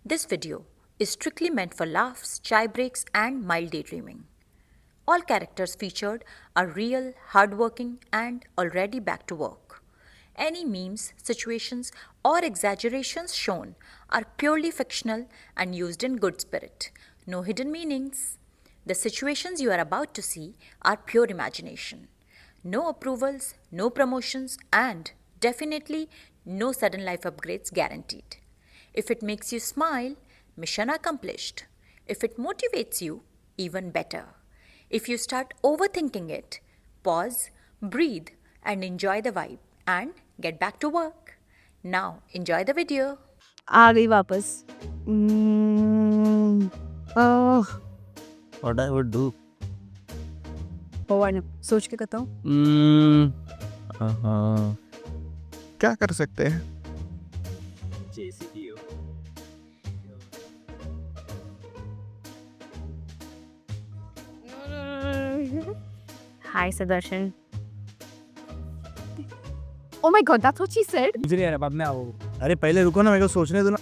This video is strictly meant for laughs, chai breaks, and mild daydreaming. All characters featured are real, hardworking, and already back to work. Any memes, situations, or exaggerations shown are purely fictional and used in good spirit. No hidden meanings. The situations you are about to see are pure imagination. No approvals, no promotions, and definitely no sudden life upgrades guaranteed. If it makes you smile, mission accomplished. If it motivates you, even better. If you start overthinking it, pause, breathe, and enjoy the vibe and get back to work. Now, enjoy the video. आ गई वापस आह, What I would do? भगवान, सोच के बताओ। क्या कर सकते हैं? Hi, Sudarshan. Oh my God, that's what she said. मुझे नहीं आ रहा, बाद में आओ। अरे पहले रुको ना, मेरे को सोचने दो ना।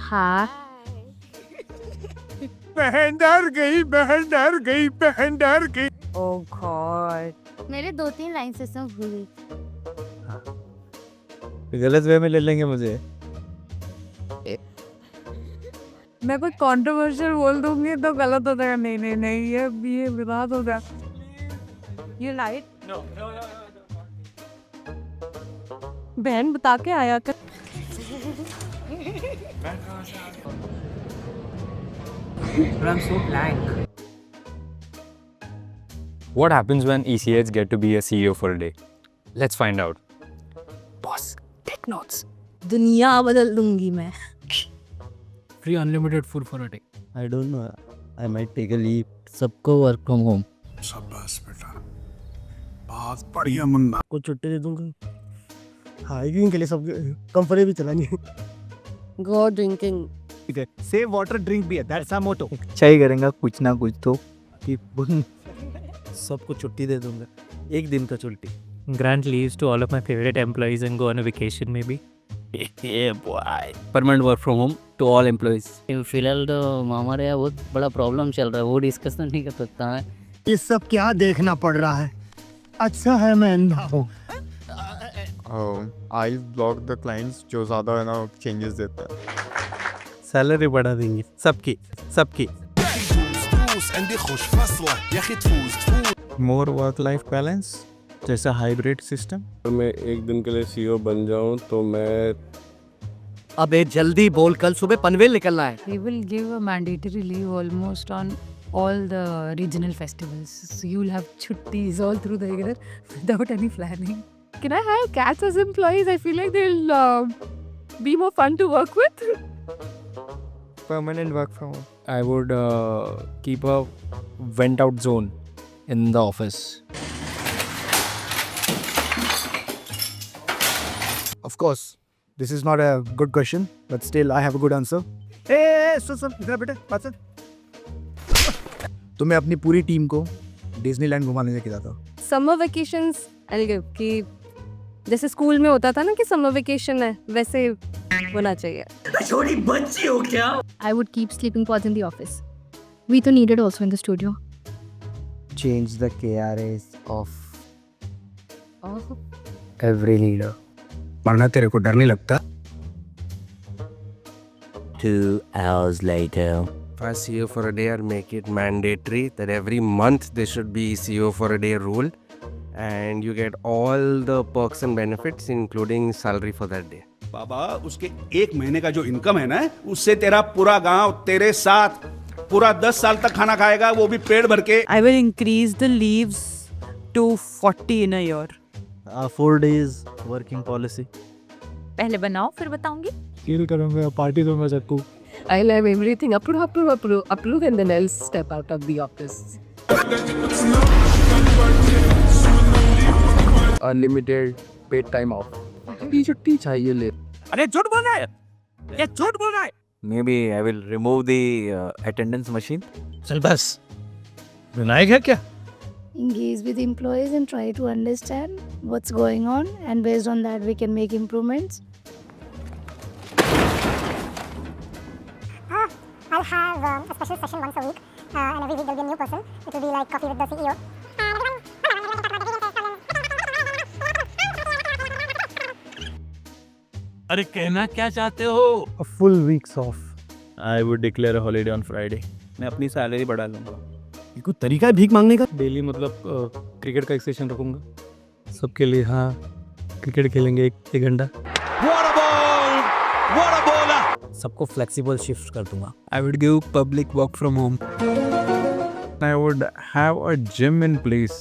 हाँ, बहन डर गई, बहन डर गई, बहन डर गई। oh God. मेरे 2-3 लाइन से सब भूल गई। गलत वे में ले लेंगे मुझे। मैं कुछ कंट्रोवर्शियल बोल दूंगी तो गलत हो जाएगा। नहीं नहीं नहीं, ये विवाद हो जाएगा। You lied? बहन बता के आया कर। I'm so blank. What happens when ECHs get to be a CEO for a day? Let's find out. Boss, take notes. दुनिया बदल दूंगी मैं। Free unlimited food for a day. I don't know. I might take a leave. सबको work from home. शाबाश बेटा, बहुत बढ़िया मुन्ना। को छुट्टी दे दूंगा। हाइकिंग के लिए सब कंपनी भी चलानी है। Go drinking. Save water, drink beer. That's our motto. चाहिए करेंगे कुछ ना कुछ तो कि सबको छुट्टी दे दूंगा। एक दिन का छुट्टी। Grant leaves to all of my favorite employees and go on a vacation maybe. Yeah boy. Permanent work from home to all employees. फिलहाल तो हमारे यहाँ बहुत बड़ा प्रॉब्लम चल रहा है, वो डिस्कस तो नहीं कर सकता है। ये सब क्या देखना पड़ रहा है? अच्छा है मैं अंधा हूँ। आई ब्लॉक द क्लाइंट्स जो ज़्यादा है ना चेंजेस देते हैं। सैलरी बढ़ा देंगे सबकी सबकी। मोर वर्क लाइफ बैलेंस जैसा हाइब्रिड सिस्टम। मैं एक दिन के लिए सीईओ बन जाऊं तो मैं अबे जल्दी बोल, कल सुबह पनवेल निकलना है। They will give a mandatory leave almost on all the regional festivals. So you'll have chuttis all through the year without any planning. Can I hire cats as employees? I feel like they'll be more fun to work with. Permanent work from home. I would keep a vent out zone in the office. Of course, this is not a good question, but still I have a good answer. Hey, सुन इधर बेटा, बात सुन। तो मैं अपनी पूरी team को Disneyland घुमाने लेके जाता हूँ। Summer vacations, I'll give कि जैसे स्कूल में होता था ना कि समर वेकेशन है, वैसे होना चाहिए। छोटी बच्ची हो क्या? I would keep sleeping pods in the office. We too need it also in the studio. Change the KRAs of Every leader. वरना तेरे को डर नहीं लगता? 2 hours later. if I CEO for a day, I'll make it mandatory that every month there should be CEO for a day rule, and you get all the perks and benefits, including salary for that day. बाबा उसके एक महीने का जो income है ना, उससे तेरा पूरा गांव तेरे साथ पूरा 10 साल तक खाना खाएगा, वो भी पेट भर के। I will increase the leaves to 40 in a year. 4 days working policy. पहले बनाओ फिर बताऊंगी। फील करूंगा, पार्टी दूंगा सबको। I'll have everything approve and then I'll step out of the office. Unlimited paid time off. छुट्टी चाहिए ले। अरे झूठ बोल रहा है, ये झूठ बोल रहा है। Maybe I will remove the attendance machine. चल बस, विनायक है क्या? Engage with employees and try to understand what's going on, and based on that we can make improvements. I'll have a special session once a week, and every week there'll be a new person. It will be like coffee with the CEO. अरे कहना क्या चाहते हो? A full weeks off. I would declare a holiday on Friday. मैं अपनी salary बढ़ा लूँगा. ये कोई तरीका है भीख मांगने का? डेली मतलब क्रिकेट का एक सेशन रखूँगा. सबके लिए हाँ क्रिकेट खेलेंगे एक घंटा. सबको फ्लेक्सिबल शिफ्ट कर दूंगा. I would give public work from home. I would have a gym in place.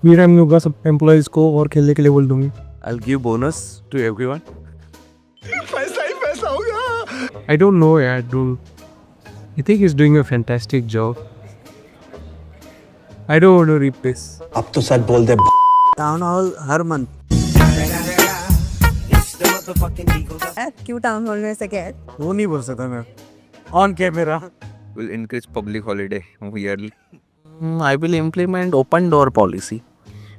Free time होगा सब एम्प्लॉयज़ को और खेलने के लिए बोल दूंगी. I'll give bonus to everyone. I don't know यार dude. I think he's doing a fantastic job. I don't want to replace. अब तो सच बोल दे. टाउन हॉल हर मंथ. क्यों टाउन हॉल में से क्या? वो नहीं बोल सकता मैं. On camera. Will increase public holiday yearly. I will implement open door policy.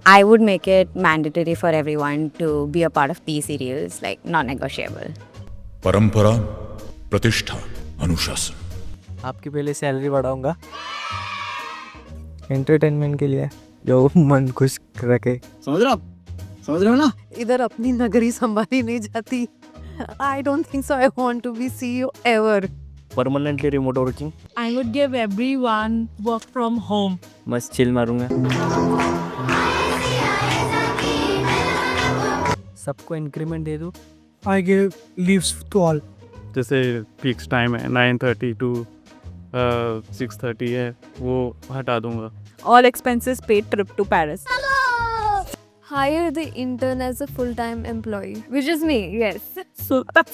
I would make it mandatory for everyone to be a part of these serials, like non-negotiable. परंपरा, प्रतिष्ठा, अनुशासन. आपकी पहले सैलरी बढ़ाऊंगा. एंटरटेनमेंट के लिए जो मन खुश रखे. समझ रहे हो ना? इधर अपनी नगरी संभाली नहीं जाती. I don't think so. I want to be CEO ever. Permanently remote working. I would give everyone work from home. मस्त चिल मारूंगा. सबको इंक्रीमेंट दे दूँ. I give leaves to all. जैसे फिक्स टाइम है 9:30 to 6:30 है वो हटा दूंगा. All expenses paid trip to Paris. Hire the intern as a full-time employee, which is me, yes.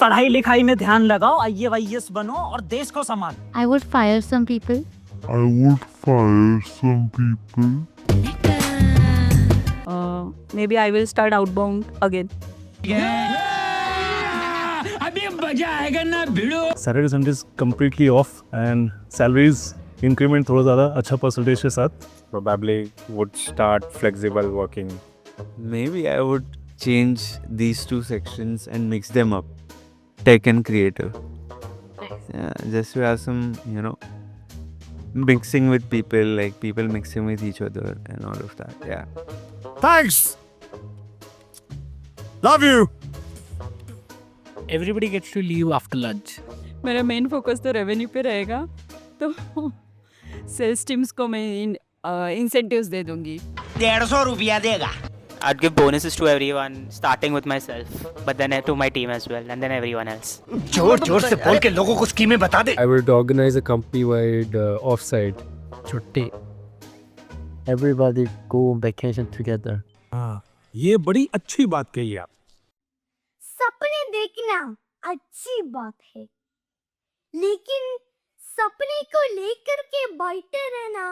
पढ़ाई लिखाई में ध्यान लगाओ, IAS बनो और देश को संभालो. I would fire some people. Maybe I will start outbound again. Saturday Sunday is completely off and salaries increment थोड़ा ज़्यादा अच्छा परसेंटेज के साथ. Probably would start flexible working. Maybe I would change these two sections and mix them up. Tech and creative. Yeah, just to have some, mixing with people, like people mixing with each other and all of that. Yeah. Thanks. Love you. Everybody gets to leave after lunch. मेरा main focus तो revenue पे रहेगा, तो sales teams को मैं incentives दे दूंगी. 150 रुपया देगा. I'd give bonuses to everyone, starting with myself, but then to my team as well, and then everyone else. जोर से बोल के लोगों को स्कीमें बता दे. I would organize a company-wide offsite. छुट्टी. Everybody go on vacation together. हाँ, ये बड़ी अच्छी बात कही आप. सपने देखना अच्छी बात है, लेकिन सपने को लेकर के बैठे रहना